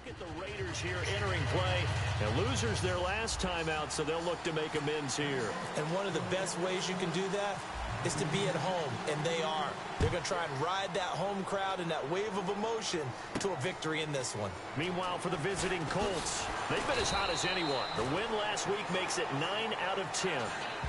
look at the Raiders here entering play. And losers their last time out, so they'll look to make amends here. And one of the best ways you can do that is to be at home, and they are. They're going to try and ride that home crowd and that wave of emotion to a victory in this one. Meanwhile, for the visiting Colts, they've been as hot as anyone. The win last week makes it 9 out of 10.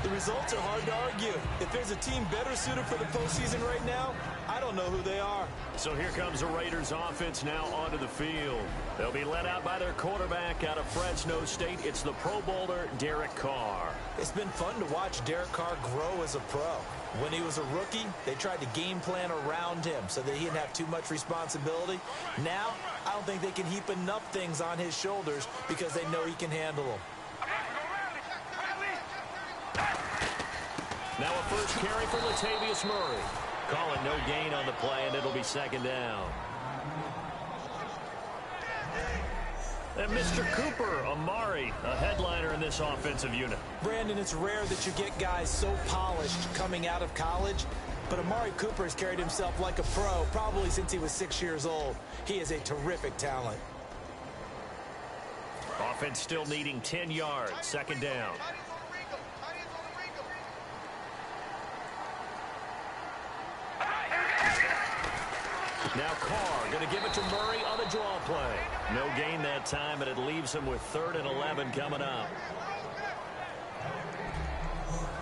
The results are hard to argue. If there's a team better suited for the postseason right now, I don't know who they are. So here comes the Raiders offense now onto the field. They'll be led out by their quarterback out of Fresno State. It's the Pro Bowler, Derek Carr. It's been fun to watch Derek Carr grow as a pro. When he was a rookie, they tried to game plan around him so that he didn't have too much responsibility. Now, I don't think they can heap enough things on his shoulders because they know he can handle them. Now a first carry for Latavius Murray. Call it no gain on the play, and it'll be second down. And Mr. Cooper, Amari, a headliner in this offensive unit. Brandon, it's rare that you get guys so polished coming out of college, but Amari Cooper has carried himself like a pro probably since he was 6 years old. He is a terrific talent. Offense still needing 10 yards, second down. Now Carr going to give it to Murray on a draw play. No gain that time, and it leaves him with 3rd and 11 coming up.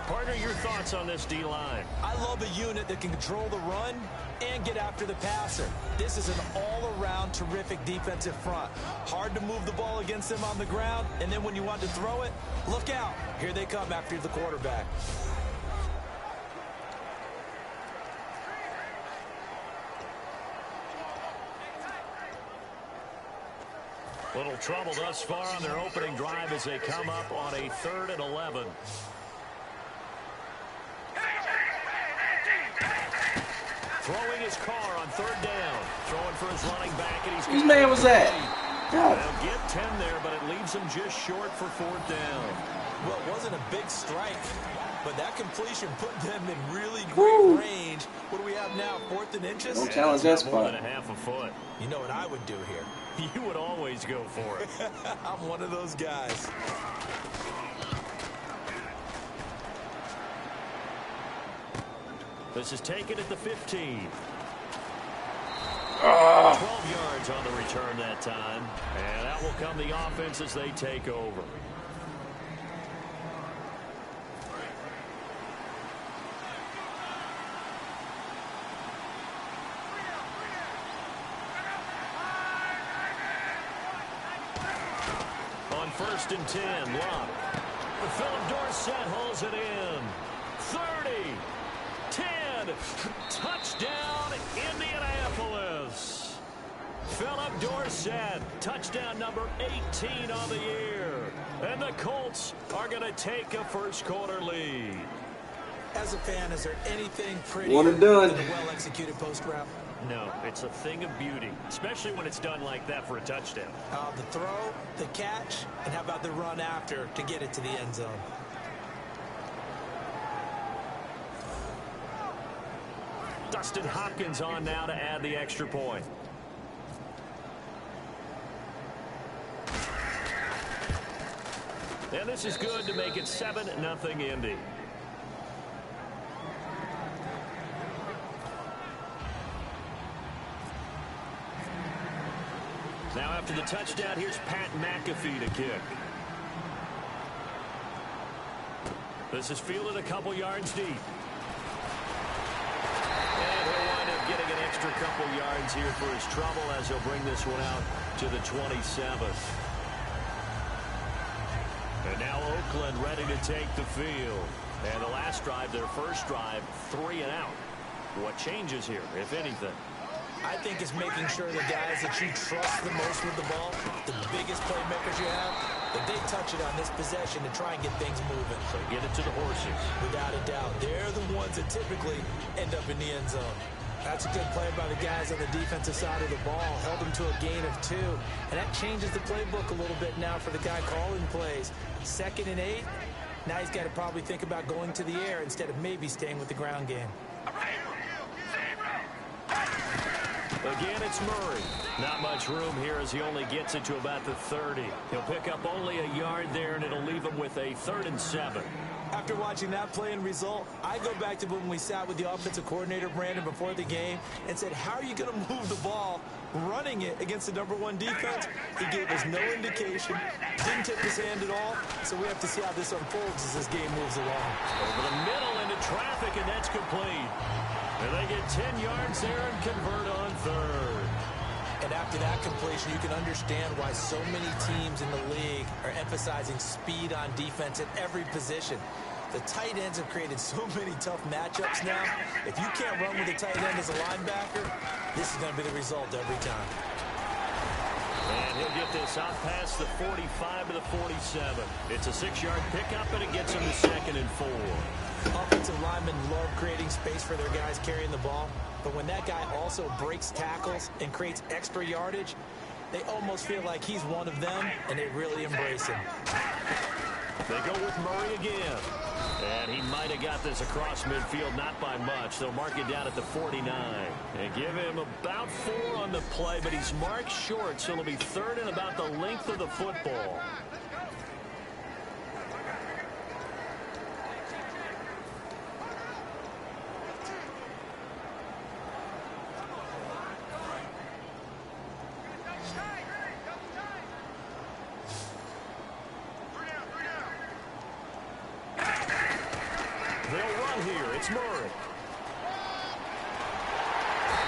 Partner, your thoughts on this D-line? I love a unit that can control the run and get after the passer. This is an all-around terrific defensive front. Hard to move the ball against them on the ground, and then when you want to throw it, look out. Here they come after the quarterback. Little trouble thus far on their opening drive as they come up on a 3rd and 11. Throwing his Carr on 3rd down. Throwing for his running back, and he's... Whose man was that? They'll get 10 there, but it leaves him just short for 4th down. Well, it wasn't a big strike, but that completion put them in really great range. What do we have now, 4th and inches? Don't challenge that More spot. than a half a foot. You know what I would do here? You would always go for it. I'm one of those guys. This is taken at the 15. 12 yards on the return that time. And that will come the offense as they take over. On 1st and 10, Locke. Philip Dorsett hauls it in. 30. 10. Touchdown, Indianapolis. Philip Dorsett, touchdown number 18 on the year. And the Colts are going to take a first-quarter lead. As a fan, is there anything prettier One and done. than a well-executed post route? No, it's a thing of beauty, especially when it's done like that for a touchdown. The throw, the catch, and how about the run after to get it to the end zone? Dustin Hopkins on now to add the extra point. And this is good to make it 7-0 Indy. Now after the touchdown, here's Pat McAfee to kick. This is fielded a couple yards deep. And he'll wind up getting an extra couple yards here for his trouble as he'll bring this one out to the 27th. And now Oakland ready to take the field. And the last drive, their first drive, 3 and out. What changes here, if anything? I think it's making sure the guys that you trust the most with the ball, the biggest playmakers you have, that they touch it on this possession to try and get things moving. So get it to the horses. Without a doubt, they're the ones that typically end up in the end zone. That's a good play by the guys on the defensive side of the ball. Held them to a gain of 2. And that changes the playbook a little bit now for the guy calling plays. 2nd and 8. Now he's got to probably think about going to the air instead of maybe staying with the ground game. Again, it's Murray. Not much room here as he only gets it to about the 30. He'll pick up only a yard there, and it'll leave him with a 3rd and 7. After watching that play and result, I go back to when we sat with the offensive coordinator, Brandon, before the game and said, how are you going to move the ball running it against the #1 defense? He gave us no indication, didn't tip his hand at all, so we have to see how this unfolds as this game moves along. Over the middle into traffic, and that's complete. And they get 10 yards there and convert on 3rd. And after that completion, you can understand why so many teams in the league are emphasizing speed on defense at every position. The tight ends have created so many tough matchups now. If you can't run with a tight end as a linebacker, this is going to be the result every time. And he'll get this out past the 45 to the 47. It's a 6-yard pickup, and it gets him to 2nd and 4. Offensive linemen love creating space for their guys carrying the ball, but when that guy also breaks tackles and creates extra yardage, they almost feel like he's one of them, and they really embrace him. They go with Murray again. And he might have got this across midfield, not by much. They'll mark it down at the 49. And give him about 4 on the play, but he's marked short, so it'll be 3rd and about the length of the football. They'll run here. It's Murray.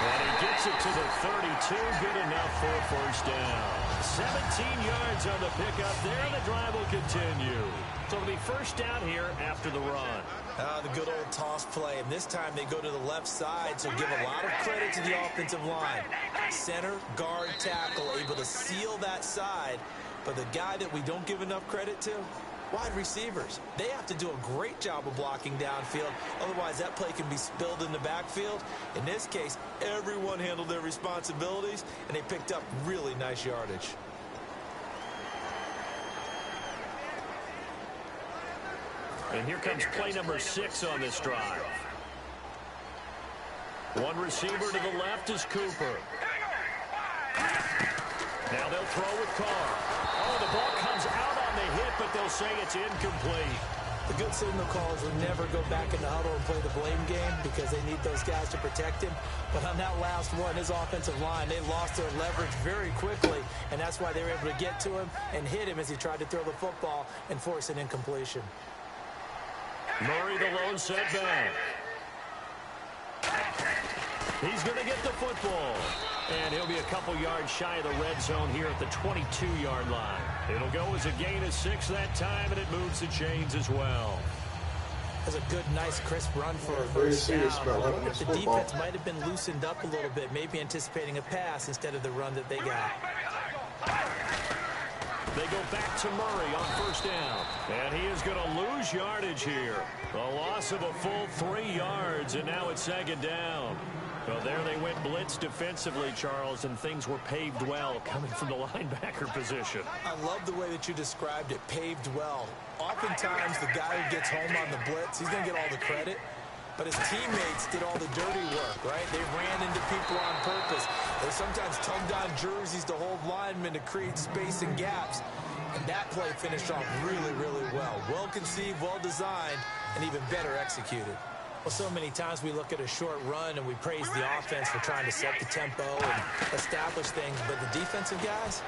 And he gets it to the 32. Good enough for a 1st down. 17 yards on the pickup there, and the drive will continue. So it'll be 1st down here after the run. The good old toss play, and this time they go to the left side, so give a lot of credit to the offensive line. Center, guard, tackle, able to seal that side, but the guy that we don't give enough credit to, wide receivers. They have to do a great job of blocking downfield. Otherwise, that play can be spilled in the backfield. In this case, everyone handled their responsibilities, and they picked up really nice yardage. And here comes play number 6 on this drive. One receiver to the left is Cooper. Now they'll throw with Carr. Oh, the ball comes out on the hit, but they'll say it's incomplete. The good signal callers will never go back in the huddle and play the blame game because they need those guys to protect him. But on that last one, his offensive line, they lost their leverage very quickly, and that's why they were able to get to him and hit him as he tried to throw the football and force an incompletion. Murray, the lone setback. He's going to get the football. And he'll be a couple yards shy of the red zone here at the 22-yard line. It'll go as a gain of 6 that time, and it moves the chains as well. That's a good, nice, crisp run for a first down. If the defense might have been loosened up a little bit, maybe anticipating a pass instead of the run that they got. They go back to Murray on 1st down. And he is going to lose yardage here. A loss of a full 3 yards, and now it's 2nd down. Well, there they went blitz defensively, Charles, and things were paved well coming from the linebacker position. I love the way that you described it, paved well. Oftentimes, the guy who gets home on the blitz, he's going to get all the credit. But his teammates did all the dirty work, right? They ran into people on purpose. They sometimes tugged on jerseys to hold linemen to create space and gaps. And that play finished off really, really well. Well conceived, well designed, and even better executed. Well, so many times we look at a short run and we praise the offense for trying to set the tempo and establish things. But the defensive guys,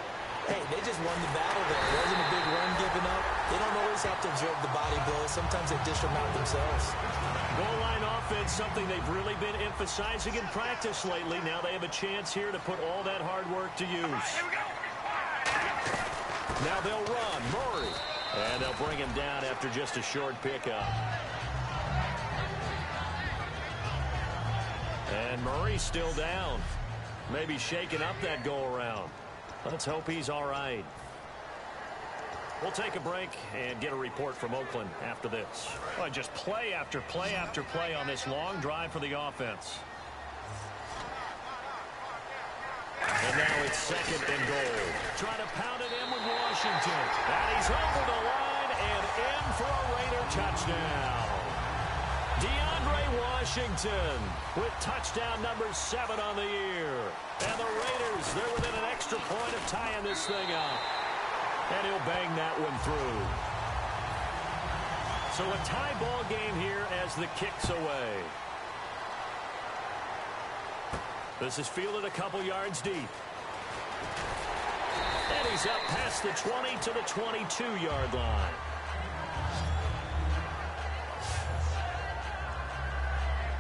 hey, they just won the battle there. It wasn't a big run given up. They don't always have to absorb the body blows. Sometimes they dish them out themselves. Goal line offense, something they've really been emphasizing in practice lately. Now they have a chance here to put all that hard work to use. Now they'll run. Murray. And they'll bring him down after just a short pickup. And Murray's still down. Maybe shaking up that go-around. Let's hope he's all right. We'll take a break and get a report from Oakland after this. Well, just play after play after play on this long drive for the offense. And now it's 2nd and goal. Trying to pound it in with Washington. And he's over the line and in for a Raider touchdown. DeAndre Washington with touchdown number 7 on the year. And the Raiders, they're within an extra point of tying this thing up. And he'll bang that one through. So a tie ball game here as the kick's away. This is fielded a couple yards deep. And he's up past the 20 to the 22-yard line.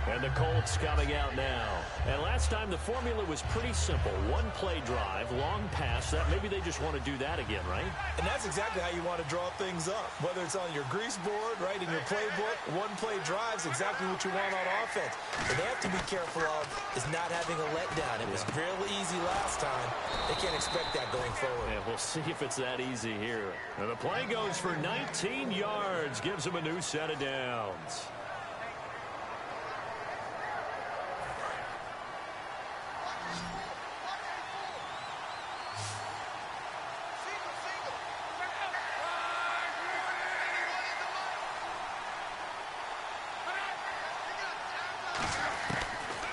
And the Colts coming out now. And last time the formula was pretty simple. One play drive, long pass. That maybe they just want to do that again, right? And that's exactly how you want to draw things up. Whether it's on your grease board, right, in your playbook, one play drive is exactly what you want on offense. What they have to be careful of is not having a letdown. It was real easy last time. They can't expect that going forward. Yeah, we'll see if it's that easy here. And the play goes for 19 yards. Gives them a new set of downs.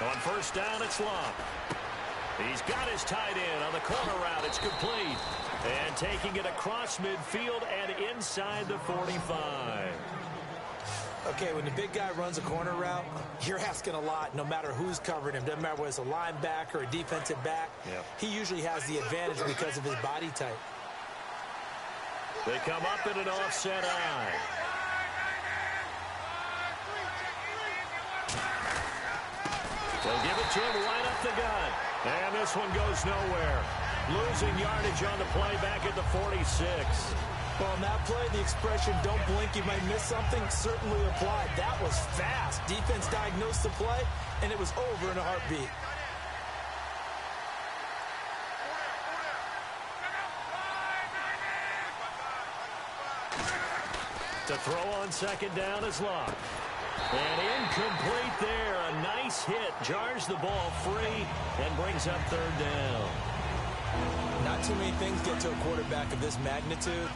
On first down, it's Love. He's got his tight end on the corner route. It's complete. And taking it across midfield and inside the 45. Okay, when the big guy runs a corner route, you're asking a lot no matter who's covering him. Doesn't matter whether it's a linebacker or a defensive back. Yep. He usually has the advantage because of his body type. They come up in an offset eye. They'll give it to him right up the gut. And this one goes nowhere. Losing yardage on the play back at the 46. Well, on that play, the expression, don't blink, you might miss something, certainly applied. That was fast. Defense diagnosed the play, and it was over in a heartbeat. To throw on second down is Locke. And incomplete there. A nice hit. Jars the ball free and brings up third down. Not too many things get to a quarterback of this magnitude,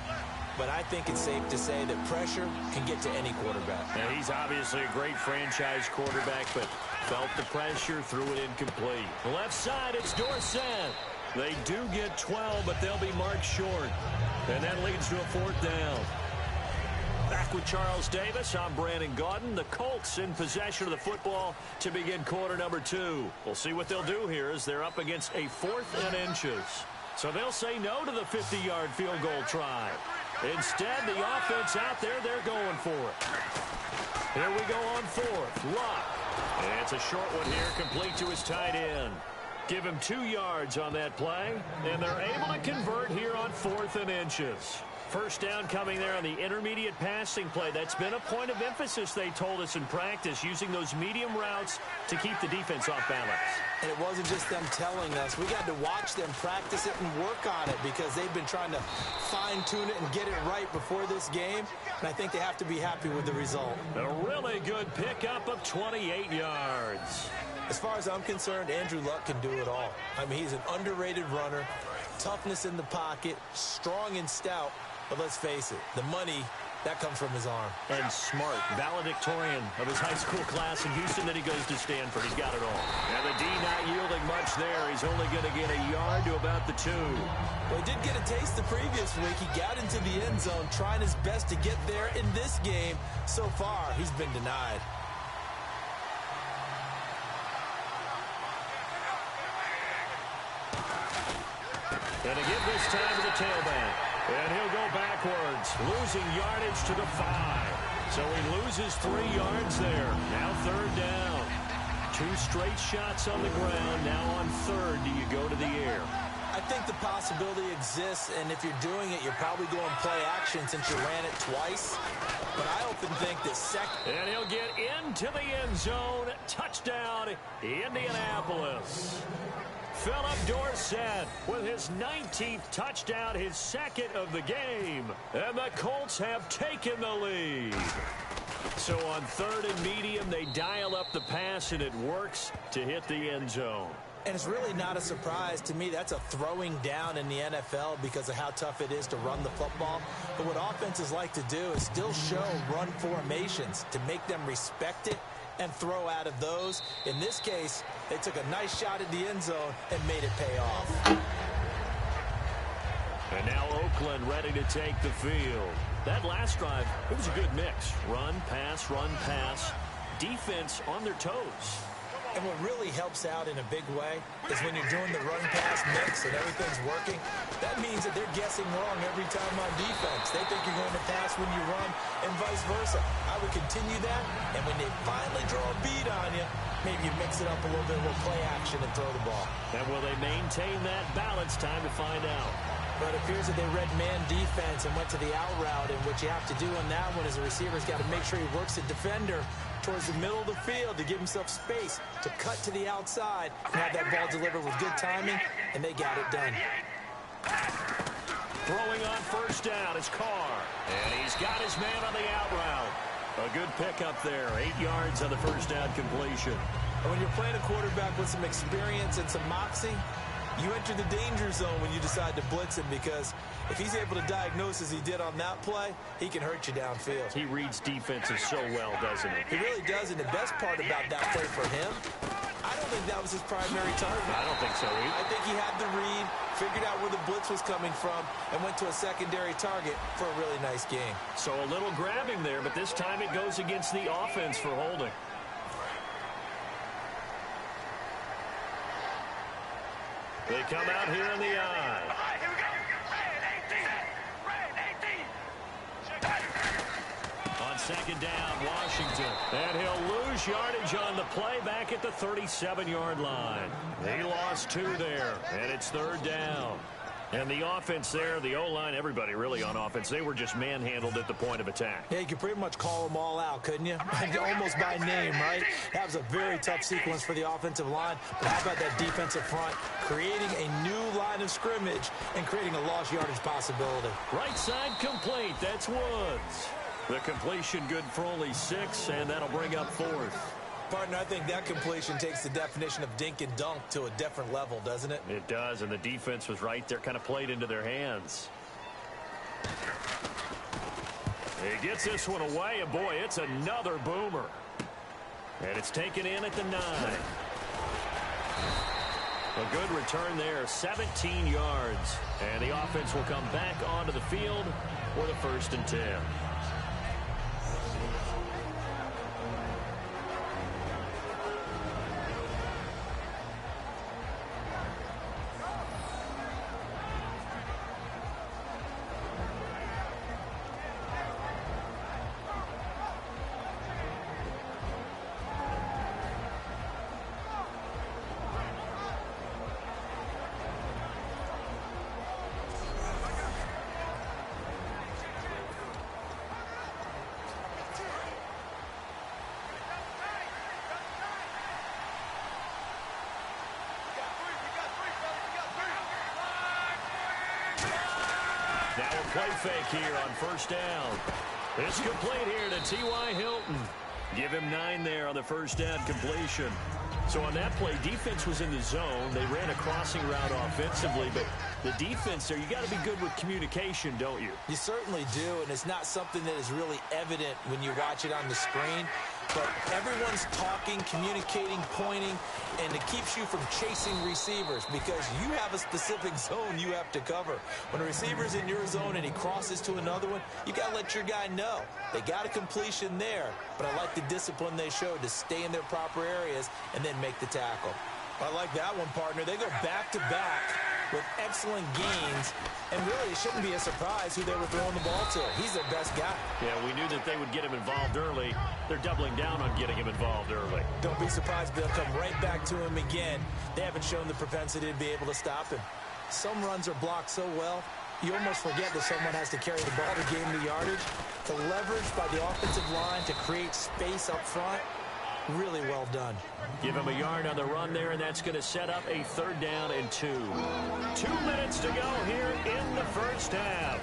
but I think it's safe to say that pressure can get to any quarterback. Now, he's obviously a great franchise quarterback, but felt the pressure, threw it incomplete. Left side, it's Dorsett. They do get 12, but they'll be marked short. And that leads to a fourth down. Back with Charles Davis, I'm Brandon Gaudin. The Colts in possession of the football to begin quarter number 2. We'll see what they'll do here as they're up against a 4th and inches. So they'll say no to the 50-yard field goal try. Instead, the offense out there, they're going for it. Here we go on 4th. Locke. And it's a short one here, complete to his tight end. Give him 2 yards on that play, and they're able to convert here on 4th and inches. First down coming there on the intermediate passing play. That's been a point of emphasis, they told us in practice, using those medium routes to keep the defense off balance. And it wasn't just them telling us. We got to watch them practice it and work on it because they've been trying to fine-tune it and get it right before this game. And I think they have to be happy with the result. A really good pickup of 28 yards. As far as I'm concerned, Andrew Luck can do it all. I mean, he's an underrated runner, toughness in the pocket, strong and stout. But let's face it, the money, that comes from his arm. And smart, valedictorian of his high school class in Houston. Then he goes to Stanford. He's got it all. And the D not yielding much there. He's only going to get a yard to about the 2. Well, he did get a taste the previous week. He got into the end zone, trying his best to get there in this game. So far, he's been denied. And to give this time to the tailback. And he'll go backwards, losing yardage to the 5. So he loses 3 yards there. Now third down. 2 straight shots on the ground. Now on third, do you go to the air? I think the possibility exists, and if you're doing it, you're probably going play action since you ran it twice. But I often think that second. And he'll get into the end zone. Touchdown, Indianapolis. Philip Dorsett with his 19th touchdown, his 2nd of the game. And the Colts have taken the lead. So on third and medium, they dial up the pass, and it works to hit the end zone. And it's really not a surprise to me. That's a throwing down in the NFL because of how tough it is to run the football. But what offenses like to do is still show run formations to make them respect it and throw out of those. In this case, they took a nice shot at the end zone and made it pay off. And now Oakland ready to take the field. That last drive, it was a good mix. Run, pass, defense on their toes. And what really helps out in a big way is when you're doing the run-pass mix and everything's working, that means that they're guessing wrong every time on defense. They think you're going to pass when you run and vice versa. I would continue that, and when they finally draw a beat on you, maybe you mix it up a little bit with play action and throw the ball. And will they maintain that balance? Time to find out. But it appears that they read man defense and went to the out route, and what you have to do on that one is the receiver's got to make sure he works the defender towards the middle of the field to give himself space to cut to the outside and have that ball delivered with good timing, and they got it done. Throwing on first down is Carr, and he's got his man on the out route. A good pickup there, 8 yards on the first down completion. And when you're playing a quarterback with some experience and some moxie, you enter the danger zone when you decide to blitz him, because if he's able to diagnose as he did on that play, he can hurt you downfield. He reads defenses so well, doesn't he? He really does, and the best part about that play for him, I don't think that was his primary target. I don't think so either. I think he had the read, figured out where the blitz was coming from, and went to a secondary target for a really nice game. So a little grabbing there, but this time it goes against the offense for holding. They come out here in the eye. On second down, Washington. And he'll lose yardage on the play back at the 37-yard line. He lost 2 there, and it's third down. And the offense there, the O-line, everybody really on offense, they were just manhandled at the point of attack. Yeah, you could pretty much call them all out, couldn't you? Almost by name, right? That was a very tough sequence for the offensive line. But how about that defensive front creating a new line of scrimmage and creating a lost yardage possibility? Right side complete. That's Woods. The completion good for only 6, and that'll bring up 4th. Partner, I think that completion takes the definition of dink and dunk to a different level, doesn't it? It does, and the defense was right there, kind of played into their hands. He gets this one away, and boy, it's another boomer. And it's taken in at the 9. A good return there, 17 yards. And the offense will come back onto the field for the 1st and 10. Now a play fake here on first down. It's complete here to T.Y. Hilton. Give him 9 there on the first down completion. So on that play, defense was in the zone. They ran a crossing route offensively, but the defense there, you got to be good with communication, don't you? You certainly do, and it's not something that is really evident when you watch it on the screen. But everyone's talking, communicating, pointing, and it keeps you from chasing receivers because you have a specific zone you have to cover. When a receiver's in your zone and he crosses to another one, you got to let your guy know. They got a completion there, but I like the discipline they showed to stay in their proper areas and then make the tackle. I like that one, partner. They go back-to-back with excellent gains, and really it shouldn't be a surprise who they were throwing the ball to. He's their best guy. Yeah, we knew that they would get him involved early. They're doubling down on getting him involved early. Don't be surprised they'll come right back to him again. They haven't shown the propensity to be able to stop him. Some runs are blocked so well, you almost forget that someone has to carry the ball to gain the yardage. The leverage by the offensive line to create space up front, really well done. Give him a yard on the run there, and that's going to set up a 3rd down and 2. 2 minutes to go here in the first half.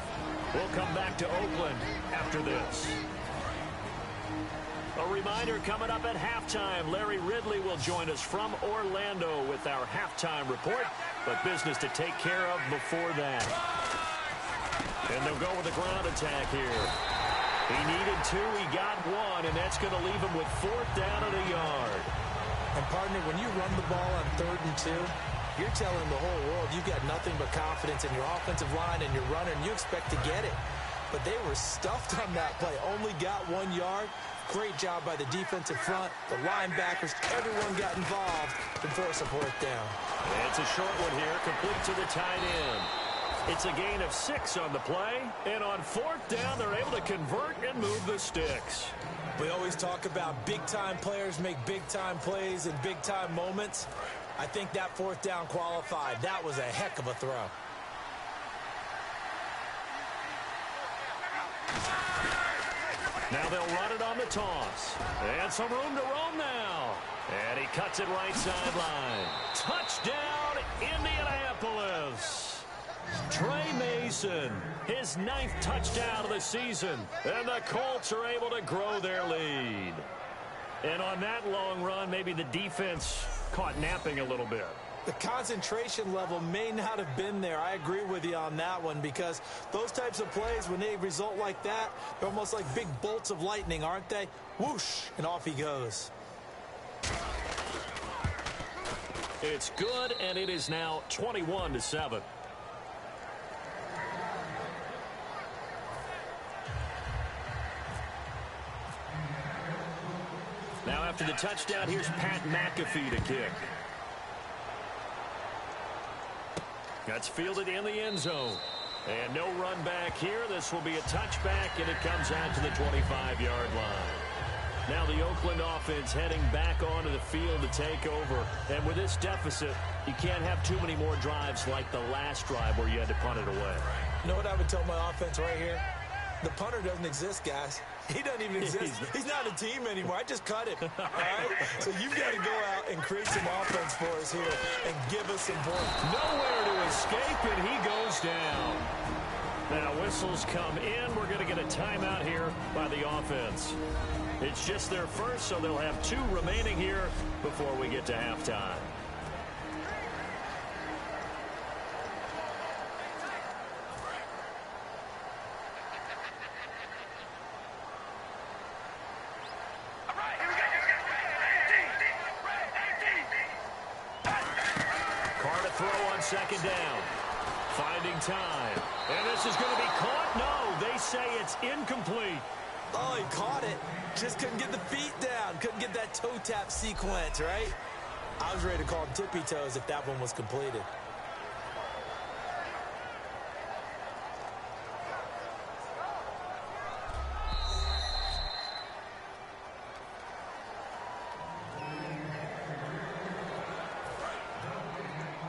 We'll come back to Oakland after this. A reminder coming up at halftime. Larry Ridley will join us from Orlando with our halftime report. But business to take care of before that. And they'll go with a ground attack here. He needed 2, he got 1, and that's going to leave him with 4th down at a yard. And partner, when you run the ball on 3rd and 2, you're telling the whole world you've got nothing but confidence in your offensive line and your runner, and you expect to get it. But they were stuffed on that play. Only got 1 yard. Great job by the defensive front. The linebackers, everyone got involved to force a 4th down. It's a short one here, complete to the tight end. It's a gain of 6 on the play, and on 4th down, they're able to convert and move the sticks. We always talk about big-time players make big-time plays in big-time moments. I think that 4th down qualified. That was a heck of a throw. Now they'll run it on the toss. And some room to roam now. And he cuts it right sideline. Touchdown, Indianapolis. Trey Mason, his 9th touchdown of the season. And the Colts are able to grow their lead. And on that long run, maybe the defense caught napping a little bit. The concentration level may not have been there. I agree with you on that one, because those types of plays, when they result like that, they're almost like big bolts of lightning, aren't they? Whoosh, and off he goes. It's good, and it is now 21-7. Now after the touchdown, here's Pat McAfee to kick. That's fielded in the end zone. And no run back here. This will be a touchback, and it comes out to the 25-yard line. Now the Oakland offense heading back onto the field to take over. And with this deficit, you can't have too many more drives like the last drive where you had to punt it away. You know what I would tell my offense right here? The punter doesn't exist, guys. He doesn't even exist. He's not a team anymore. I just cut him. All right? So you've got to go out and create some offense for us here and give us some points. Nowhere to escape, and he goes down. Now whistles come in. We're going to get a timeout here by the offense. It's just their first, so they'll have 2 remaining here before we get to halftime. Second down. Finding time. And this is going to be caught. No, they say it's incomplete. Oh, he caught it. Just couldn't get the feet down. Couldn't get that toe tap sequence, right? I was ready to call him tippy toes if that one was completed.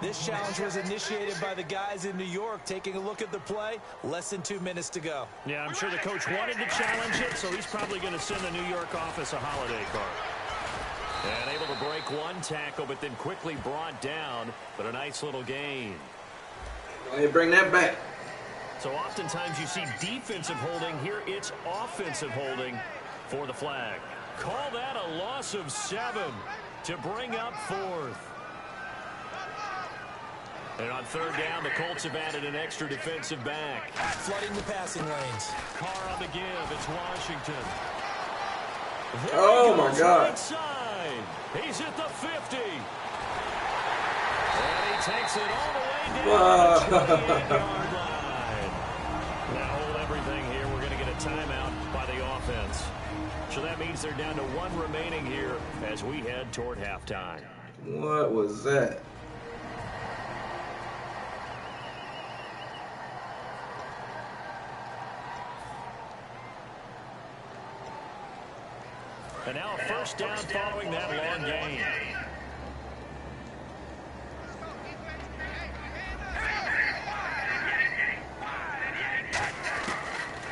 This challenge was initiated by the guys in New York. Taking a look at the play, less than 2 minutes to go. Yeah, I'm sure the coach wanted to challenge it, so he's probably going to send the New York office a holiday card. And able to break one tackle, but then quickly brought down. But a nice little gain. Go ahead, bring that back. So oftentimes you see defensive holding. Here it's offensive holding for the flag. Call that a loss of 7 to bring up 4th. And on 3rd down, the Colts have added an extra defensive back. Flooding the passing lanes. Carr on the give. It's Washington. Oh, my God. Right side. He's at the 50. And he takes it all the way down to the 28-yard line. Now hold everything here. We're going to get a timeout by the offense. So that means they're down to 1 remaining here as we head toward halftime. What was that? And now a first down following that long gain.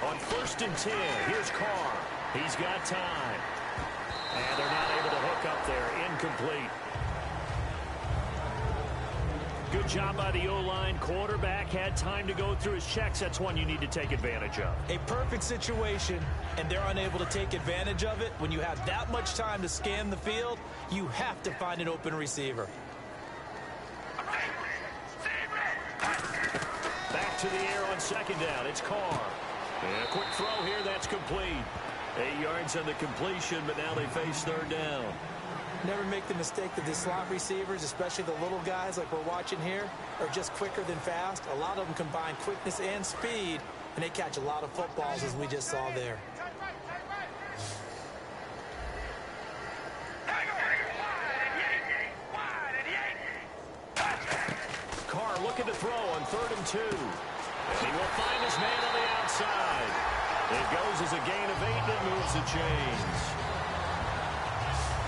On 1st and 10, here's Carr. He's got time. And they're not able to hook up there. Incomplete. Good Good job by the O-line. Quarterback had time to go through his checks. That's one you need to take advantage of. A perfect situation, and they're unable to take advantage of it. When you have that much time to scan the field, you have to find an open receiver. Back to the air on second down. It's Carr. And a quick throw here. That's complete. 8 yards on the completion, but now they face third down. Never make the mistake that the slot receivers, especially the little guys like we're watching here, are just quicker than fast. A lot of them combine quickness and speed, and they catch a lot of footballs, as we just saw there. Carr looking to throw on 3rd and 2. And he will find his man on the outside. It goes as a gain of 8 that moves the chains.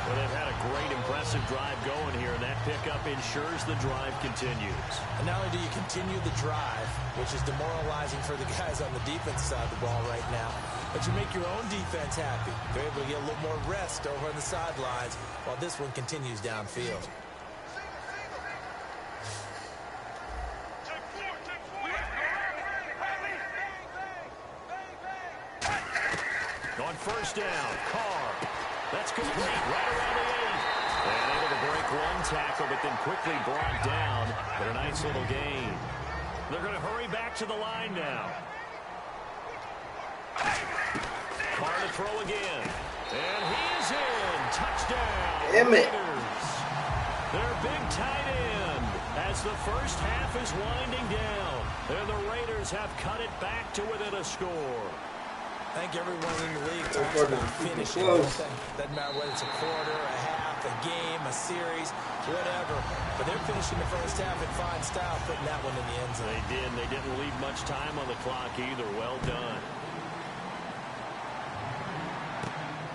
Well, they've had a great, impressive drive going here, and that pickup ensures the drive continues. And not only do you continue the drive, which is demoralizing for the guys on the defense side of the ball right now, but you make your own defense happy. They're able to get a little more rest over on the sidelines while this one continues downfield. On 1st down, Carr. That's complete right around the 8. And able to break one tackle, but then quickly brought down. But a nice little gain. They're going to hurry back to the line now. Carr to throw again. And he is in. Touchdown. Damn it. Raiders. Their big tight end as the first half is winding down. And the Raiders have cut it back to within a score. I think everyone in the league talks about finishing. Doesn't matter whether it's a quarter, a half, a game, a series, whatever. But they're finishing the first half in fine style, putting that one in the end zone. They did. They didn't leave much time on the clock either. Well done.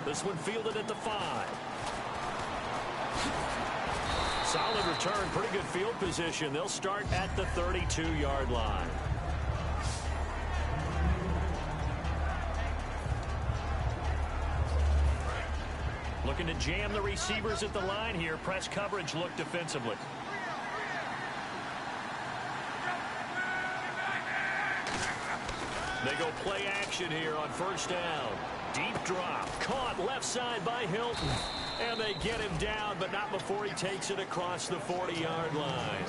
This one fielded at the 5. Solid return. Pretty good field position. They'll start at the 32-yard line. Looking to jam the receivers at the line here. Press coverage look defensively. They go play action here on 1st down. Deep drop. Caught left side by Hilton. And they get him down, but not before he takes it across the 40-yard line.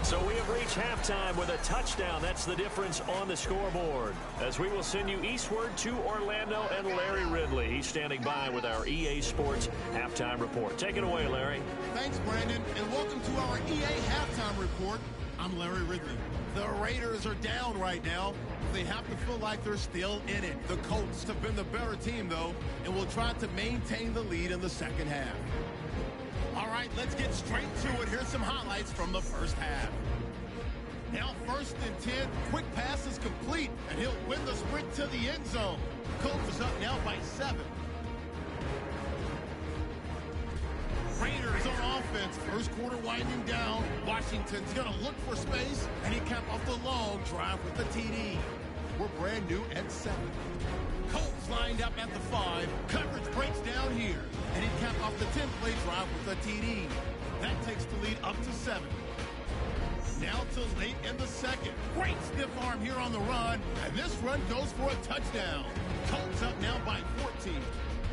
So we have reached halftime with a touchdown. That's the difference on the scoreboard. As we will send you eastward to Orlando and Larry Ridley. He's standing by with our EA Sports halftime report. Take it away, Larry. Thanks, Brandon, and welcome to our EA halftime report. I'm Larry Ridley. The Raiders are down right now. They have to feel like they're still in it. The Colts have been the better team, though, and will try to maintain the lead in the second half. All right, let's get straight to it. Here's some highlights from the first half. Now 1st and 10, quick pass is complete, and he'll win the sprint to the end zone. Colts is up now by 7. Raiders on offense, first quarter winding down. Washington's going to look for space, and he capped off the long drive with the TD. We're brand new at 7. Colts lined up at the 5. Coverage breaks down here, and he capped off the 10-play drive with a TD. That takes the lead up to 7. Now to late in the second. Great stiff arm here on the run, and this run goes for a touchdown. Colts up now by 14.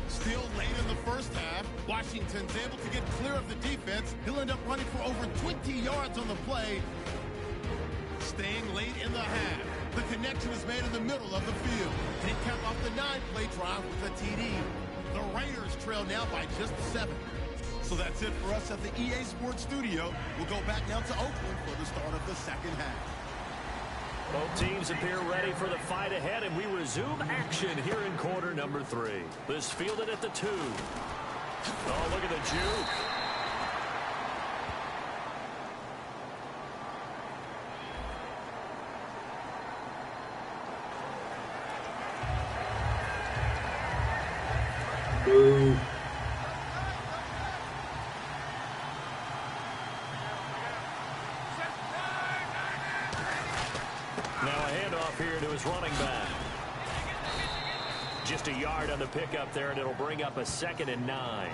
Still late in the first half, Washington's able to get clear of the defense. He'll end up running for over 20 yards on the play. Staying late in the half, the connection is made in the middle of the field, and he capped off the 9-play drive with a TD. The Raiders trail now by just 7. So that's it for us at the EA Sports Studio. We'll go back down to Oakland for the start of the second half. Both teams appear ready for the fight ahead, and we resume action here in quarter number 3. This fielded at the 2. Oh, look at the juke. Boo. Now a handoff here to his running back. Just a yard on the pickup there, and it'll bring up a 2nd and 9.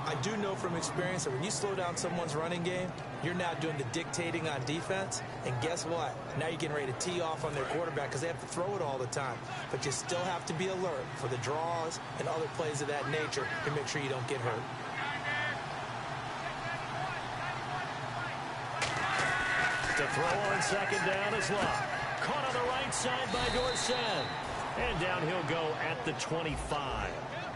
I do know from experience that when you slow down someone's running game, you're now doing the dictating on defense. And guess what? Now you're getting ready to tee off on their quarterback because they have to throw it all the time. But you still have to be alert for the draws and other plays of that nature to make sure you don't get hurt. To throw on second down is Luck. Caught on the right side by Dorsett. And down he'll go at the 25.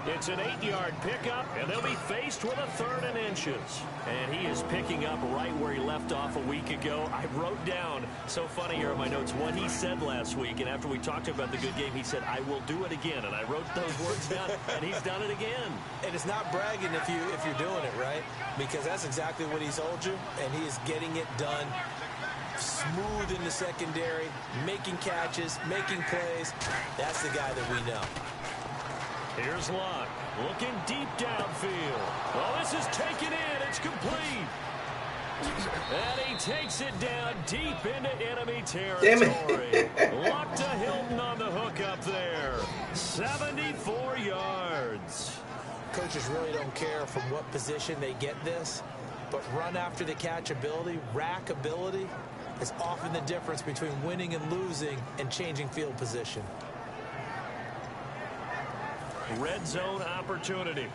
It's an 8-yard pickup, and they'll be faced with a 3rd and inches. And he is picking up right where he left off a week ago. I wrote down, so funny here in my notes, what he said last week. And after we talked about the good game, he said, I will do it again. And I wrote those words down, and he's done it again. And it's not bragging if you're doing it, right? Because that's exactly what he's told you, and he is getting it done. Smooth in the secondary, making catches, making plays. That's the guy that we know. Here's Luck, looking deep downfield. Oh, this is taken in. It's complete. And he takes it down deep into enemy territory. Luck to Hilton on the hook up there. 74 yards. Coaches really don't care from what position they get this, but run after the catch ability, rack ability, is often the difference between winning and losing and changing field position. Red zone opportunity.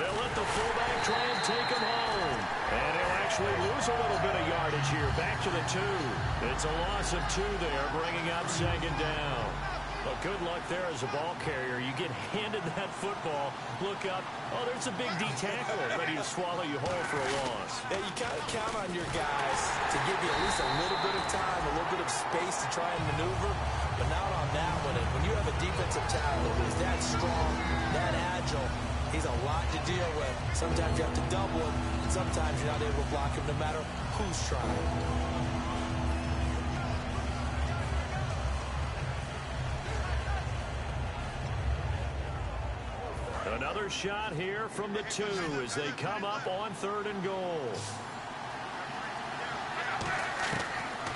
They'll let the fullback try and take him home. And he'll actually lose a little bit of yardage here. Back to the 2. It's a loss of 2 there, bringing up second down. But good luck there as a ball carrier. You get handed that football, look up, oh, there's a big D tackler ready to swallow you whole for a loss. Yeah, you kind of count on your guys to give you at least a little bit of time, a little bit of space to try and maneuver, but not on that one. And when you have a defensive tackle who's that strong, that agile, he's a lot to deal with. Sometimes you have to double him, and sometimes you're not able to block him no matter who's trying. Another shot here from the 2 as they come up on 3rd and goal.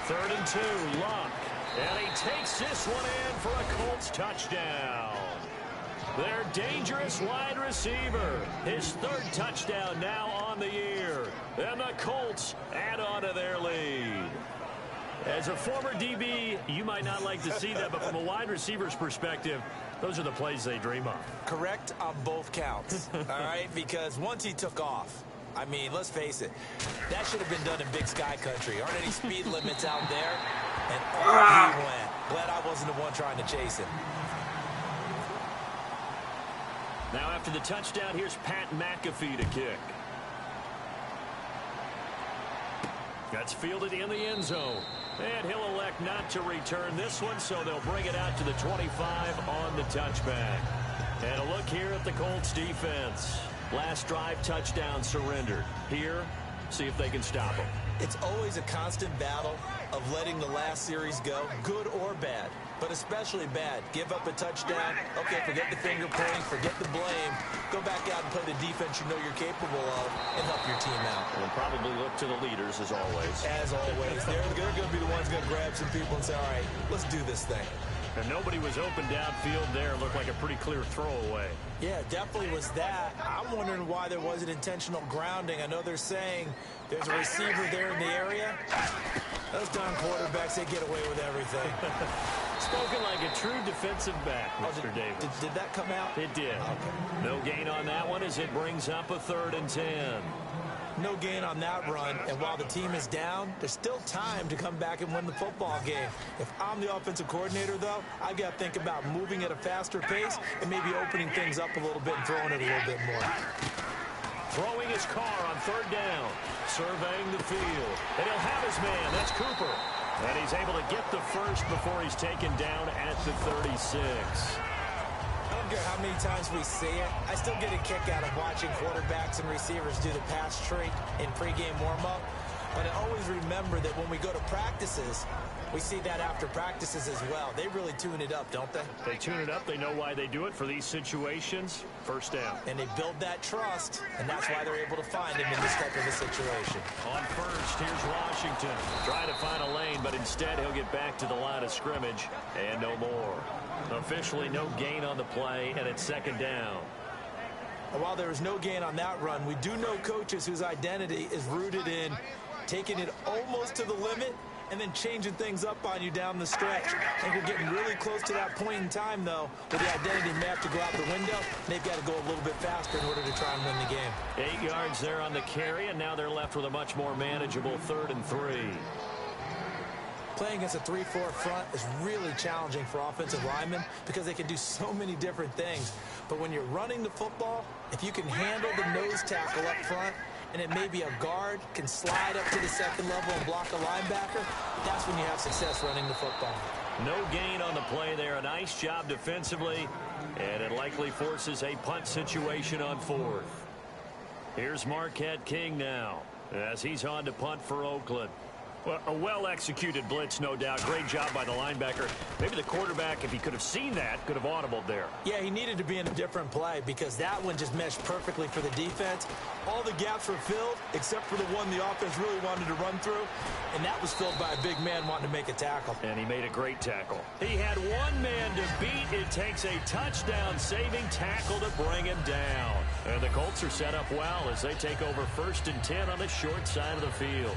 3rd and 2, Luck. And he takes this one in for a Colts touchdown. Their dangerous wide receiver. His 3rd touchdown now on the year. And the Colts add on to their lead. As a former DB, you might not like to see that, but from a wide receiver's perspective, those are the plays they dream of. Correct on both counts, all right? Because once he took off, I mean, let's face it, that should have been done in Big Sky Country. Aren't any speed limits out there? And off he went. Glad I wasn't the one trying to chase him. Now after the touchdown, here's Pat McAfee to kick. That's fielded in the end zone. And he'll elect not to return this one, so they'll bring it out to the 25 on the touchback. And a look here at the Colts defense. Last drive touchdown surrendered. Here, see if they can stop him. It's always a constant battle of letting the last series go, good or bad, but especially bad. Give up a touchdown. Okay, forget the finger pointing, forget the blame. Go back out and play the defense you know you're capable of and help your team out. We'll probably look to the leaders as always. As always. They're going to be the ones going to grab some people and say, all right, let's do this thing. And nobody was open downfield there. Looked like a pretty clear throwaway. Yeah, definitely was that. I'm wondering why there wasn't intentional grounding. I know they're saying there's a receiver there in the area. Those darn quarterbacks, they get away with everything. Spoken like a true defensive back, Mr. Davis. Did that come out? It did. Okay. No gain on that one as it brings up a 3rd and 10. No gain on that run, and while the team is down, there's still time to come back and win the football game. If I'm the offensive coordinator, though, I've got to think about moving at a faster pace and maybe opening things up a little bit and throwing it a little bit more. Throwing his car on 3rd down, surveying the field, and he'll have his man. That's Cooper. And he's able to get the first before he's taken down at the 36. I don't care how many times we see it. I still get a kick out of watching quarterbacks and receivers do the pass trick in pregame warm-up. But I always remember that when we go to practices, We see that after practices as well. They really tune it up, don't they? They tune it up. They know why they do it for these situations. First down. And they build that trust, and that's why they're able to find him in this type of a situation. On first, here's Washington. Trying to find a lane, but instead he'll get back to the line of scrimmage and no more. Officially no gain on the play, and it's second down. And while there is no gain on that run, we do know coaches whose identity is rooted in taking it almost to the limit and then changing things up on you down the stretch. I think we're getting really close to that point in time, though, where the identity may have to go out the window. They've got to go a little bit faster in order to try and win the game. 8 yards there on the carry, and now they're left with a much more manageable 3rd and 3. Playing against a 3-4 front is really challenging for offensive linemen because they can do so many different things. But when you're running the football, if you can handle the nose tackle up front, and it may be a guard can slide up to the second level and block a linebacker, that's when you have success running the football. No gain on the play there. A nice job defensively, and it likely forces a punt situation on 4th. Here's Marquette King now as he's on to punt for Oakland. Well, a well-executed blitz, no doubt. Great job by the linebacker. Maybe the quarterback, if he could have seen that, could have audibled there. Yeah, he needed to be in a different play because that one just meshed perfectly for the defense. All the gaps were filled except for the one the offense really wanted to run through, and that was filled by a big man wanting to make a tackle. And he made a great tackle. He had one man to beat. It takes a touchdown-saving tackle to bring him down. And the Colts are set up well as they take over 1st and 10 on the short side of the field.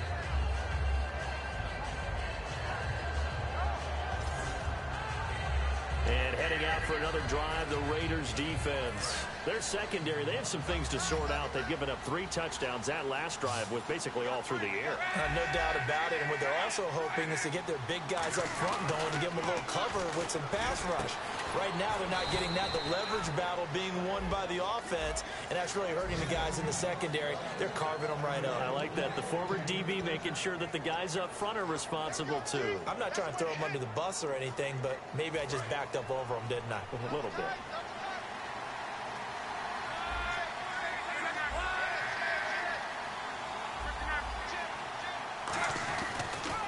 And heading out for another drive, the Raiders defense. Their secondary, they have some things to sort out. They've given up 3 touchdowns. That last drive was basically all through the air. No doubt about it. And what they're also hoping is to get their big guys up front going and give them a little cover with some pass rush. Right now, they're not getting that. The leverage battle being won by the offense, and that's really hurting the guys in the secondary. They're carving them right up. I like that. The forward DB making sure that the guys up front are responsible, too. I'm not trying to throw them under the bus or anything, but maybe I just backed up over them, didn't I? A little bit.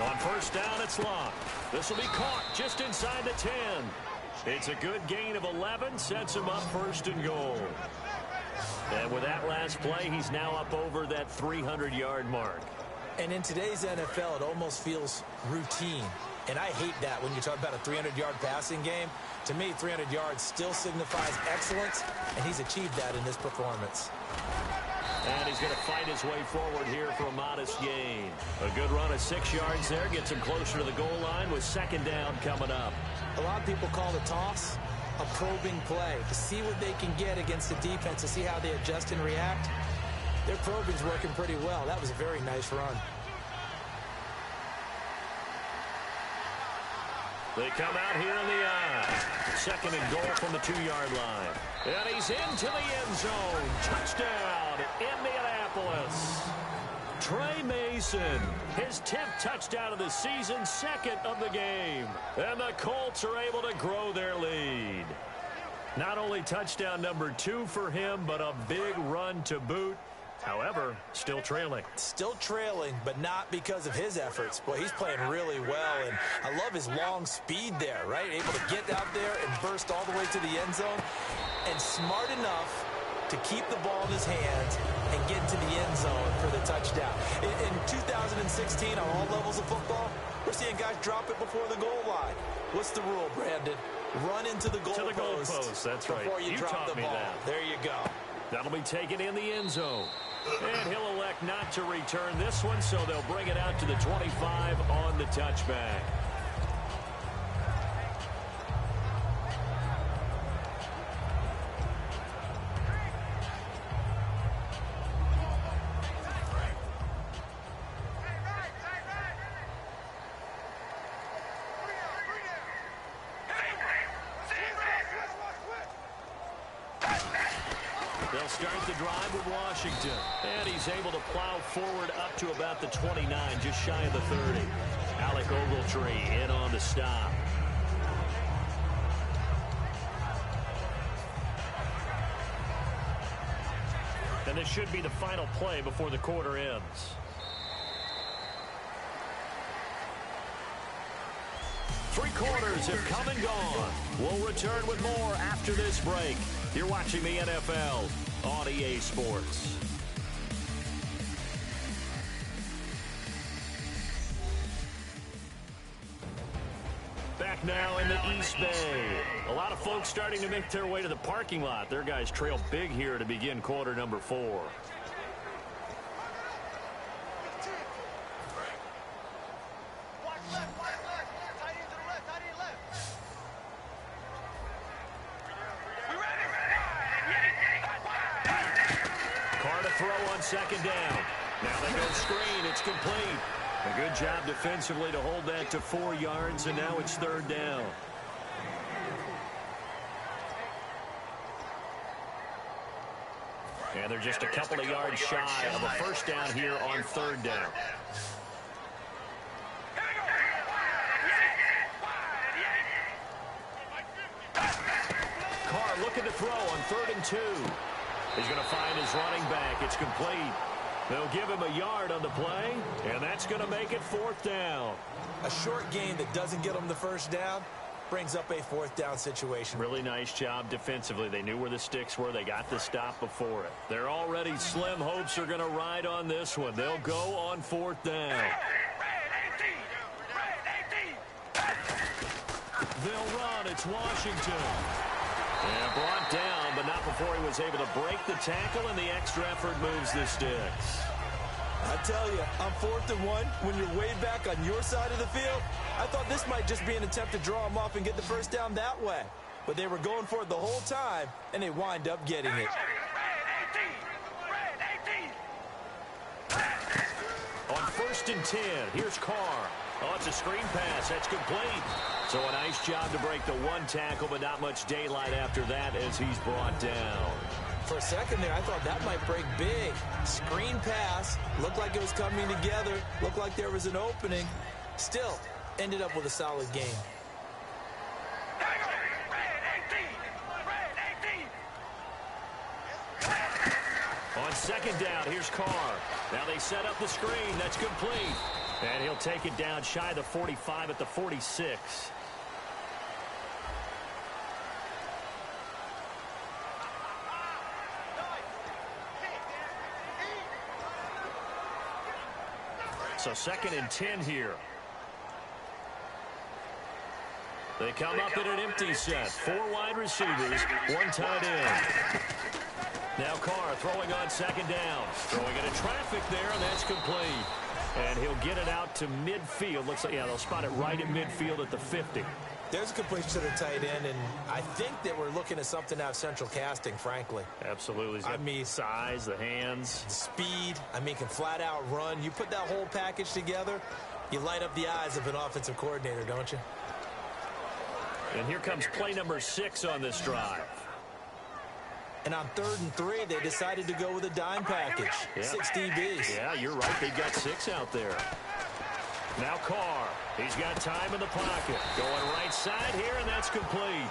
On first down, it's locked. This will be caught just inside the 10. It's a good gain of 11, sets him up 1st and goal. And with that last play, he's now up over that 300-yard mark. And in today's NFL, it almost feels routine. And I hate that when you talk about a 300-yard passing game. To me, 300 yards still signifies excellence, and he's achieved that in this performance. And he's going to fight his way forward here for a modest gain. A good run of 6 yards there gets him closer to the goal line with 2nd down coming up. A lot of people call the toss a probing play to see what they can get against the defense, to see how they adjust and react. Their probing's working pretty well. That was a very nice run. They come out here in the eye. 2nd and goal from the 2-yard line. And he's into the end zone. Touchdown, Indianapolis. Trey Mason, his 10th touchdown of the season, 2nd of the game. And the Colts are able to grow their lead. Not only touchdown number 2 for him, but a big run to boot. However, still trailing. Still trailing, but not because of his efforts. Boy, he's playing really well, and I love his long speed there, right? Able to get out there and burst all the way to the end zone, and smart enough to keep the ball in his hands and get into the end zone for the touchdown. In 2016, on all levels of football, we're seeing guys drop it before the goal line. What's the rule, Brandon? Run into the goal post. That's right. Before you drop the ball. There you go. That'll be taken in the end zone. And he'll elect not to return this one, so they'll bring it out to the 25 on the touchback. They'll start the drive with Washington. And he's able to plow forward up to about the 29, just shy of the 30. Alec Ogletree in on the stop. And this should be the final play before the quarter ends. Three quarters have come and gone. We'll return with more after this break. You're watching the NFL on EA Sports. Back now in the East Bay. A lot of folks starting to make their way to the parking lot. Their guys trail big here to begin quarter number 4. Second down. Now they go screen. It's complete. A good job defensively to hold that to 4 yards, and now it's third down. And they're just a couple of yards shy of a first down here on third down. Carr looking to throw on 3rd and 2. He's going to find his running back. It's complete. They'll give him a yard on the play, and that's going to make it 4th down. A short gain that doesn't get them the first down brings up a 4th down situation. Really nice job defensively. They knew where the sticks were. They got the stop before it. They're already slim hopes are going to ride on this one. They'll go on 4th down. They'll run. It's Washington. And brought down, but not before he was able to break the tackle, and the extra effort moves the sticks. I tell you, on 4th and 1, when you're way back on your side of the field, I thought this might just be an attempt to draw him off and get the first down that way. But they were going for it the whole time, and they wind up getting it. On 1st and 10, here's Carr. Oh, it's a screen pass. That's complete. So a nice job to break the 1 tackle, but not much daylight after that as he's brought down. For a second there, I thought that might break big. Screen pass. Looked like it was coming together. Looked like there was an opening. Still, ended up with a solid game. On 2nd down, here's Carr. Now they set up the screen. That's complete. And he'll take it down shy of the 45 at the 46. So 2nd and 10 here. They come up in an empty set. 4 wide receivers, 1 tight end. Now Carr throwing on 2nd down. Throwing into traffic there, and that's complete. And he'll get it out to midfield. Looks like, yeah, they'll spot it right in midfield at the 50. There's a completion to the tight end, and I think that we're looking at something out of central casting, frankly. Absolutely. I mean, size, the hands. Speed. I mean, can flat out run. You put that whole package together, you light up the eyes of an offensive coordinator, don't you? And here comes play number 6 on this drive. And on 3rd and 3, they decided to go with a dime package. Yeah. 6 DBs. Yeah, you're right. They've got 6 out there. Now Carr. He's got time in the pocket. Going right side here, and that's complete.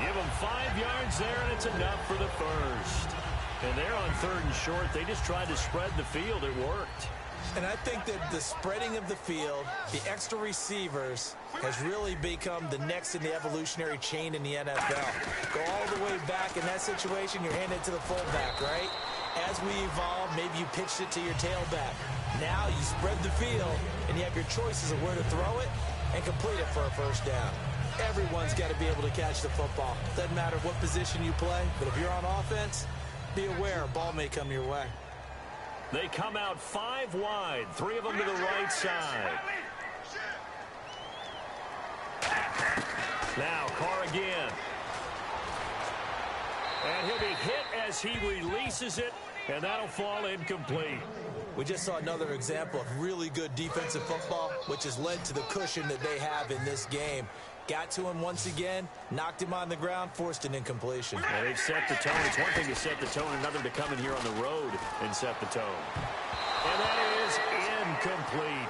Give him 5 yards there, and it's enough for the first. And they're on 3rd and short. They just tried to spread the field. It worked. And I think that the spreading of the field, the extra receivers, has really become the next in the evolutionary chain in the NFL. Go all the way back in that situation, you're handed to the fullback, right? As we evolve, maybe you pitched it to your tailback. Now you spread the field, and you have your choices of where to throw it and complete it for a first down. Everyone's got to be able to catch the football. Doesn't matter what position you play, but if you're on offense, be aware a ball may come your way. They come out 5 wide, 3 of them to the right side. Now Carr again. And he'll be hit as he releases it, and that'll fall incomplete. We just saw another example of really good defensive football, which has led to the cushion that they have in this game. Got to him once again, knocked him on the ground, forced an incompletion. Well, they've set the tone. It's one thing to set the tone, another to come in here on the road and set the tone. And that is incomplete.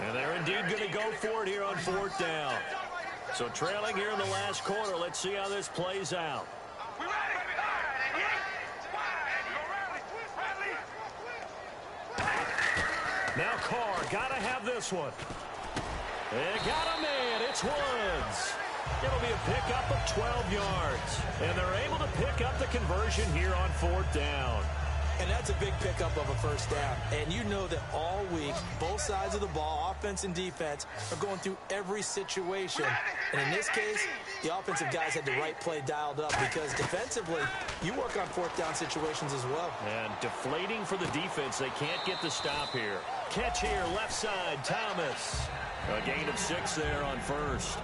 And they're indeed going to go for it here on 4th down. So trailing here in the last quarter. Let's see how this plays out. Now Carr, got to have this one. They got him in. It's Woods. It'll be a pickup of 12 yards. And they're able to pick up the conversion here on 4th down. And that's a big pickup of a first down. And you know that all week, both sides of the ball, offense and defense, are going through every situation. And in this case, the offensive guys had the right play dialed up because defensively, you work on 4th down situations as well. And deflating for the defense. They can't get the stop here. Catch here, left side, Thomas. A gain of 6 there on 1st.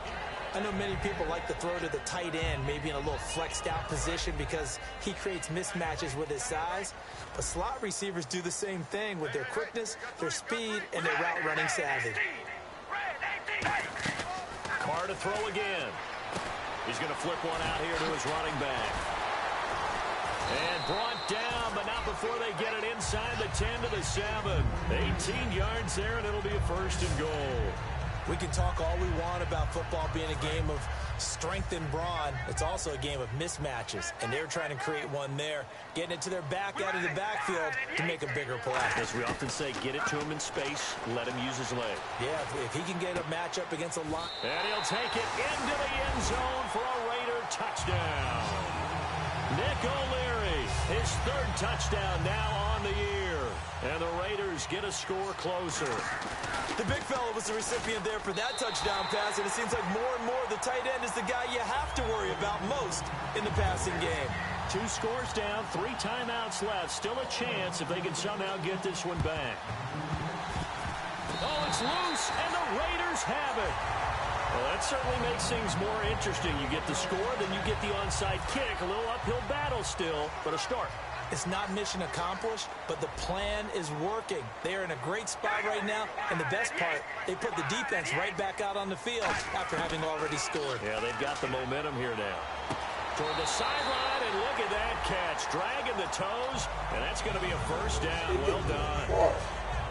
I know many people like to throw to the tight end, maybe in a little flexed out position because he creates mismatches with his size. But slot receivers do the same thing with their quickness, their speed, and their route running savvy. Carr to throw again. He's going to flip one out here to his running back. And brought down, but not before they get it inside the 10 to the 7. 18 yards there, and it'll be a 1st and goal. We can talk all we want about football being a game of strength and brawn. It's also a game of mismatches, and they're trying to create one there, getting it to their back out of the backfield to make a bigger play. As we often say, get it to him in space, let him use his leg. Yeah, if he can get a matchup against a line. And he'll take it into the end zone for a Raider touchdown. Nick O'Leary, his 3rd touchdown now on the year. And the Raiders get a score closer. The big fella was the recipient there for that touchdown pass, and it seems like more and more the tight end is the guy you have to worry about most in the passing game. 2 scores down, 3 timeouts left. Still a chance if they can somehow get this one back. Oh, it's loose, and the Raiders have it. Well, that certainly makes things more interesting. You get the score, then you get the onside kick. A little uphill battle still, but a start. It's not mission accomplished, but the plan is working. They are in a great spot right now, and the best part, they put the defense right back out on the field after having already scored. Yeah, they've got the momentum here now. Toward the sideline, and look at that catch. Dragging the toes, and that's going to be a 1st down. Well done.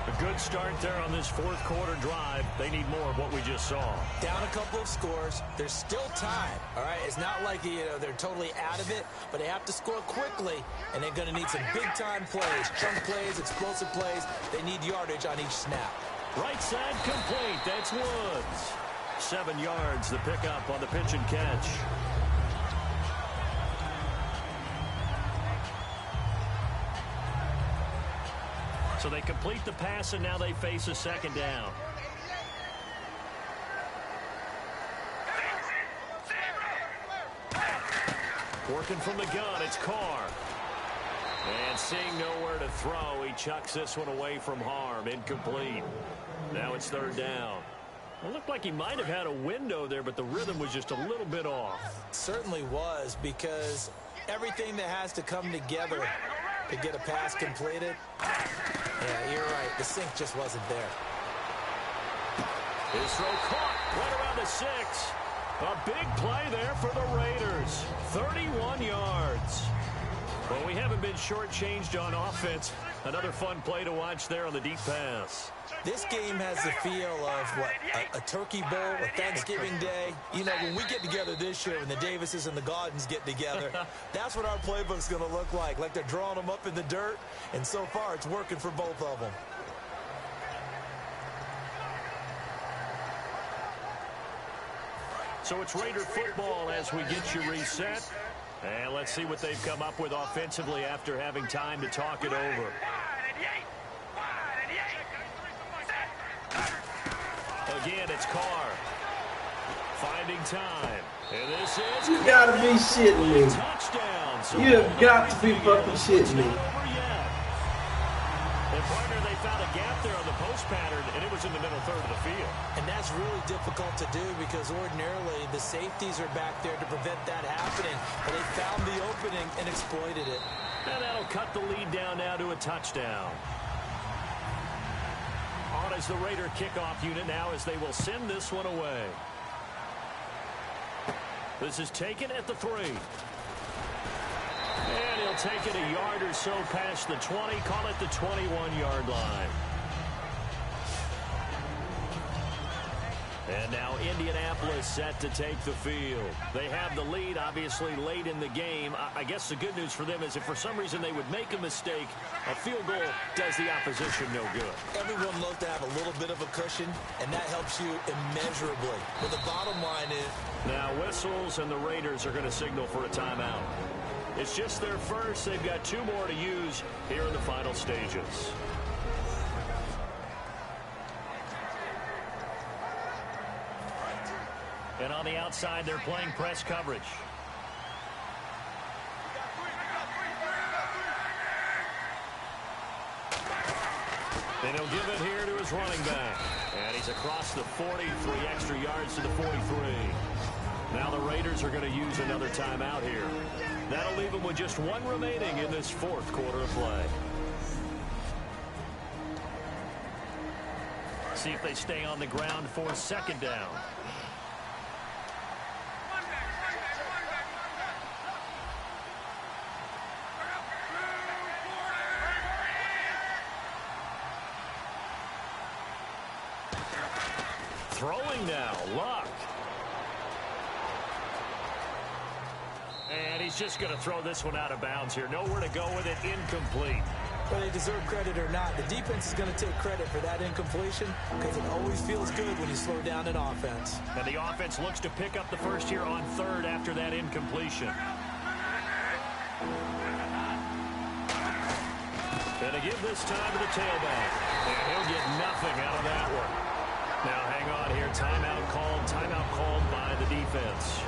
A good start there on this 4th quarter drive. They need more of what we just saw. Down a couple of scores. There's still time, all right? It's not like, they're totally out of it, but they have to score quickly, and they're going to need some big-time plays, chunk plays, explosive plays. They need yardage on each snap. Right side complete. That's Woods. 7 yards, the pickup on the pitch and catch. So they complete the pass, and now they face a 2nd down. Working from the gun, it's Carr. And seeing nowhere to throw, he chucks this one away from harm. Incomplete. Now it's 3rd down. It looked like he might have had a window there, but the rhythm was just a little bit off. Certainly was, because everything that has to come together to get a pass completed. Yeah, you're right. The sink just wasn't there. His throw caught right around the 6. A big play there for the Raiders. 31 yards. Well, we haven't been shortchanged on offense. Another fun play to watch there on the deep pass. This game has the feel of, what, a turkey bowl, a Thanksgiving day. You know, when we get together this year, when the Davises and the Gaudens get together, that's what our playbook's going to look like. Like they're drawing them up in the dirt, and so far it's working for both of them. So it's Raider football as we get you reset. And let's see what they've come up with offensively after having time to talk it over. Again, it's Carr. Finding time. And this is... You gotta be shitting me. Touchdown. So You have got to be fucking shitting me. And partner, they found a gap there on the post pattern, and it was in the middle third of the field. And that's really difficult to do because ordinarily the safeties are back there to prevent that happening. But they found the opening and exploited it. And that'll cut the lead down now to a touchdown. On as the Raider kickoff unit now as they will send this one away. This is taken at the 3. And he'll take it a yard or so past the 20, call it the 21-yard line. And now Indianapolis set to take the field. They have the lead, obviously, late in the game. I guess the good news for them is if for some reason they would make a mistake, a field goal does the opposition no good. Everyone loves to have a little bit of a cushion, and that helps you immeasurably. But the bottom line is... Now whistles, and the Raiders are going to signal for a timeout. It's just their first. They've got 2 more to use here in the final stages. And on the outside, they're playing press coverage. And he'll give it here to his running back. And he's across the 40, 3 extra yards to the 43. Now the Raiders are going to use another timeout here. That'll leave them with just 1 remaining in this 4th quarter of play. See if they stay on the ground for 2nd down. Throwing now, Luck. And he's just going to throw this one out of bounds here. Nowhere to go with it, incomplete. Whether they deserve credit or not, the defense is going to take credit for that incompletion because it always feels good when you slow down an offense. And the offense looks to pick up the first here on 3rd after that incompletion. And to give this time to the tailback. And he'll get nothing out of that one. Now hang on here. Timeout called by the defense.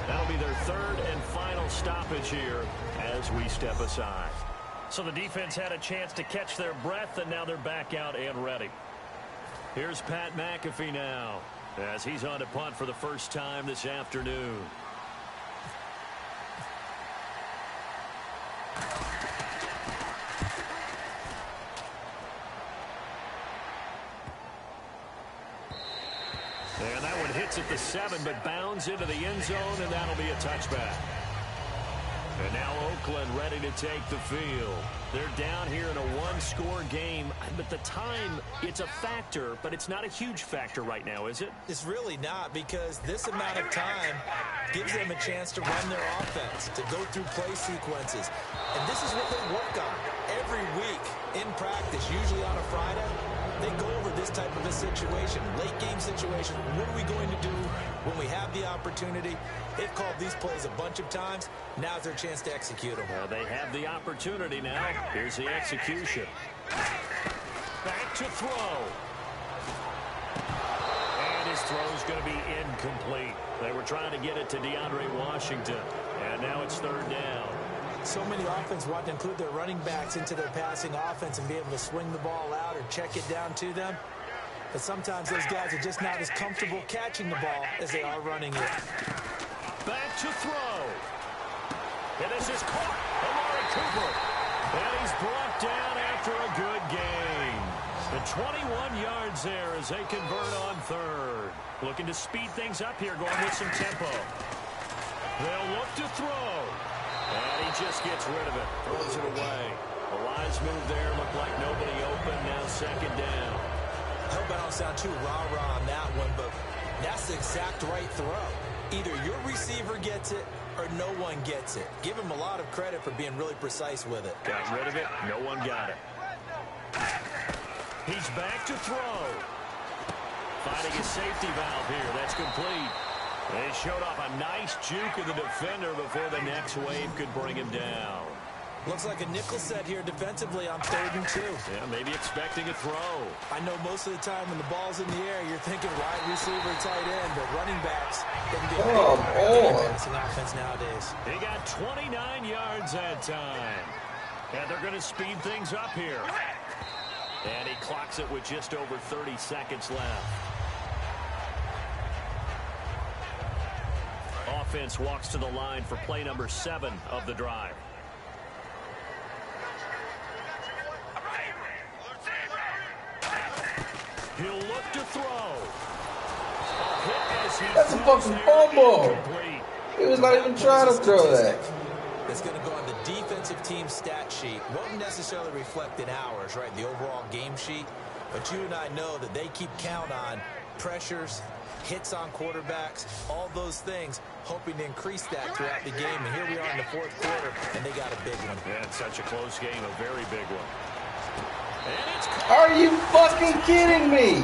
That'll be their 3rd and final stoppage here as we step aside. So the defense had a chance to catch their breath, and now they're back out and ready. Here's Pat McAfee now as he's on to punt for the first time this afternoon. And that one hits at the 7, but bounds into the end zone, and that'll be a touchback. And now Oakland ready to take the field. They're down here in a 1-score game. But the time, it's a factor, but it's not a huge factor right now, is it? It's really not, because this amount of time gives them a chance to run their offense, to go through play sequences. And this is what they work on every week in practice, usually on a Friday. They go over this type of a situation, late game situation. What are we going to do when we have the opportunity? They've called these plays a bunch of times. Now's their chance to execute them. Well, they have the opportunity now. Here's the execution. Back to throw. And his throw's going to be incomplete. They were trying to get it to DeAndre Washington. And now it's 3rd down. So many offenses want to include their running backs into their passing offense and be able to swing the ball out or check it down to them. But sometimes those guys are just not as comfortable catching the ball as they are running it. Back to throw. And this is caught. Amari Cooper. And he's brought down after a good gain. The 21 yards there as they convert on 3rd. Looking to speed things up here, going with some tempo. They'll look to throw. And he just gets rid of it. Throws it away. A wise move there. Looked like nobody open. Now 2nd down. I hope I don't sound too rah-rah on that one, but that's the exact right throw. Either your receiver gets it or no one gets it. Give him a lot of credit for being really precise with it. Got rid of it. No one got it. He's back to throw. Finding a safety valve here. That's complete. They showed off a nice juke of the defender before the next wave could bring him down. Looks like a nickel set here defensively on 3rd and 2. Yeah, maybe expecting a throw. I know most of the time when the ball's in the air, you're thinking wide receiver, tight end, but running backs can be a big passing offense nowadays. He got 29 yards that time. And they're going to speed things up here. And he clocks it with just over 30 seconds left. Offense walks to the line for play number 7 of the drive. He'll look to throw. That's a fucking fumble. He was not even trying to throw that. That's going to go on the defensive team stat sheet. Won't necessarily reflect in ours, right, the overall game sheet. But you and I know that they keep count on pressures, hits on quarterbacks, all those things, hoping to increase that throughout the game. And here we are in the fourth quarter, and they got a big one. Yeah, it's such a close game, a very big one. And it's Are you fucking kidding me?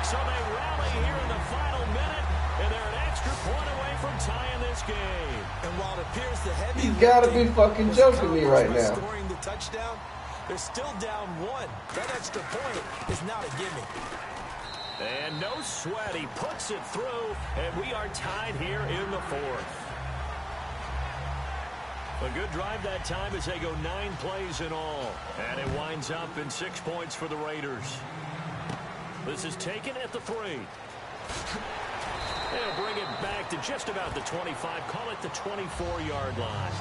So they rally here in the final minute, and they're an extra point away from tying this game. And while it appears the heavy, You gotta be fucking joking me right now. Scoring the touchdown, they're still down one. That extra point is not a gimme. And no sweat, he puts it through, and we are tied here in the fourth. A good drive that time as they go 9 plays in all. And it winds up in 6 points for the Raiders. This is taken at the 3. They'll bring it back to just about the 25. Call it the 24-yard line.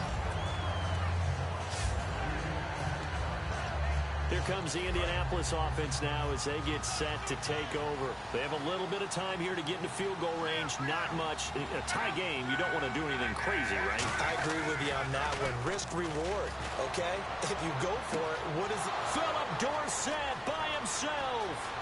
Here comes the Indianapolis offense now as they get set to take over. They have a little bit of time here to get into field goal range. Not much. A tie game, you don't want to do anything crazy, right? I agree with you on that one. Risk-reward, okay? If you go for it, what is it? Philip Dorsett by himself.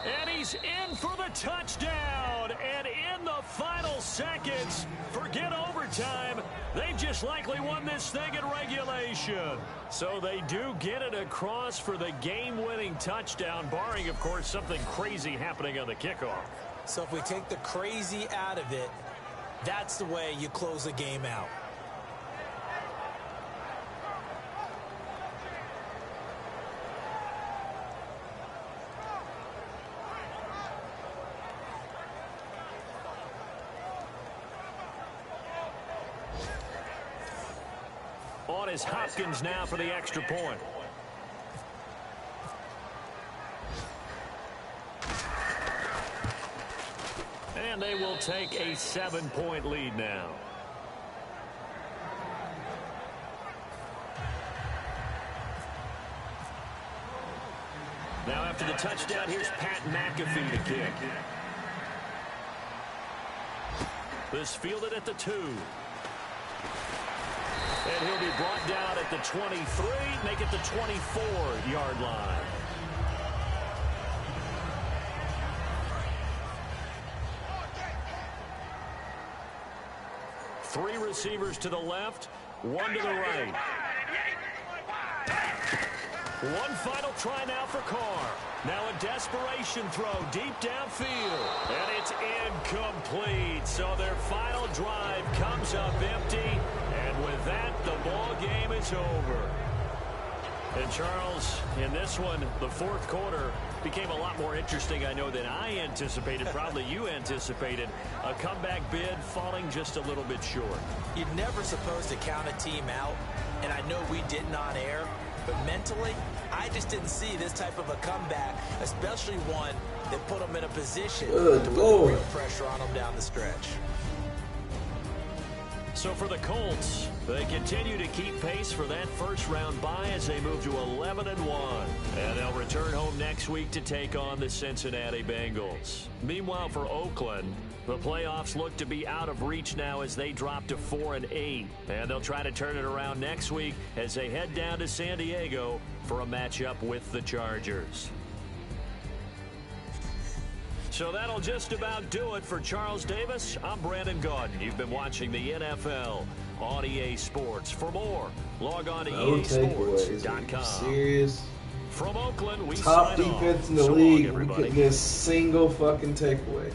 And he's in for the touchdown. And in the final seconds, forget overtime, they just likely won this thing in regulation. So they do get it across for the game-winning touchdown, barring, of course, something crazy happening on the kickoff. So if we take the crazy out of it, that's the way you close the game out. On is Hopkins now for the extra point. And they will take a 7-point lead now. Now after the touchdown, here's Pat McAfee to kick. This fielded at the 2. And he'll be brought down at the 23, make it the 24-yard line. Three receivers to the left, one to the right. One final try now for Carr. Now a desperation throw deep downfield. And it's incomplete. So their final drive comes up empty. And with that, the ball game is over. And Charles, in this one, the fourth quarter became a lot more interesting, I know, than I anticipated. Probably you anticipated. A comeback bid falling just a little bit short. You're never supposed to count a team out, and I know we didn't on air, but mentally, I just didn't see this type of a comeback, especially one that put them in a position to put real pressure on them down the stretch. So for the Colts, they continue to keep pace for that first-round bye as they move to 11-1. And they'll return home next week to take on the Cincinnati Bengals. Meanwhile, for Oakland, the playoffs look to be out of reach now as they drop to 4-8. And they'll try to turn it around next week as they head down to San Diego for a matchup with the Chargers. So that'll just about do it for Charles Davis. I'm Brandon Gaudin. You've been watching the NFL on EA Sports. For more, log on to EASports.com. Serious? From Oakland, we top sign defense off. in the So league. long, We everybody. couldn't get a single fucking takeaway.